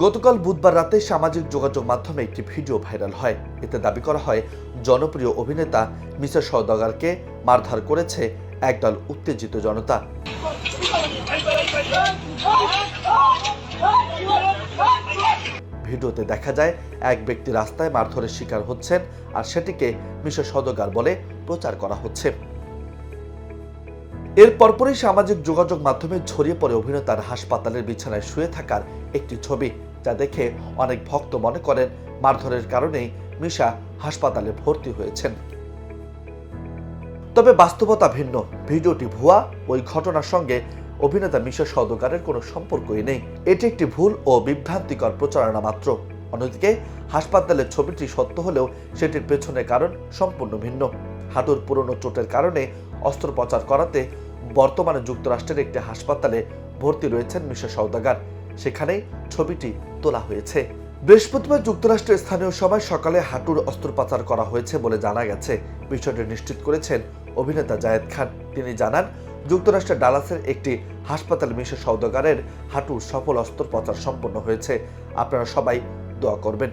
গতকাল বুধবার রাতে সামাজিক যোগাযোগ মাধ্যমে একটি ভিডিও ভাইরাল হয়। এতে দাবি করা হয় জনপ্রিয় অভিনেতা মিশা সওদাগরকে মারধর করেছে একদল উত্তেজিত জনতা। ভিডিওতে দেখা যায় এক ব্যক্তি রাস্তায় মারধরের শিকার হচ্ছেন, আর সেটিকে মিশা সওদাগর বলে প্রচার করা হচ্ছে। এর পরপরই সামাজিক যোগাযোগ মাধ্যমে ছড়িয়ে পড়ে অভিনেতার হাসপাতালের বিছানায় শুয়ে থাকার একটি ছবি, যা দেখে অনেক ভক্ত মনে করেন মারধরের কারণেই মিশা হাসপাতালে ভর্তি হয়েছেন। তবে বাস্তবতা ভিন্ন। ভিডিওটি ভুয়া। ওই ঘটনার সঙ্গে অভিনেতা মিশা সওদাগরের কোনো সম্পর্কই নেই। এটি একটি ভুল ও বিভ্রান্তিকর প্রচারণা মাত্র। অন্যদিকে হাসপাতালের ছবিটি সত্য হলেও সেটির পেছনে কারণ সম্পূর্ণ ভিন্ন। হাঁটুর পুরনো চোটের কারণে অস্ত্রোপচার করাতে বর্তমানে যুক্তরাষ্ট্রের একটি হাসপাতালে ভর্তি রয়েছেন মিশা সওদাগর। সেখানেই ছবিটি তোলা হয়েছে। বৃহস্পতিবার যুক্তরাষ্ট্রের স্থানীয় সময় সকালে হাঁটুর অস্ত্রোপচার করা হয়েছে বলে জানা গেছে। বিষয়টি নিশ্চিত করেছেন অভিনেতা জায়েদ খান। তিনি জানান, যুক্তরাষ্ট্রের ডালাসের একটি হাসপাতালে মিশা সওদাগরের হাঁটুর সফল অস্ত্রোপচার সম্পন্ন হয়েছে। আপনারা সবাই দোয়া করবেন।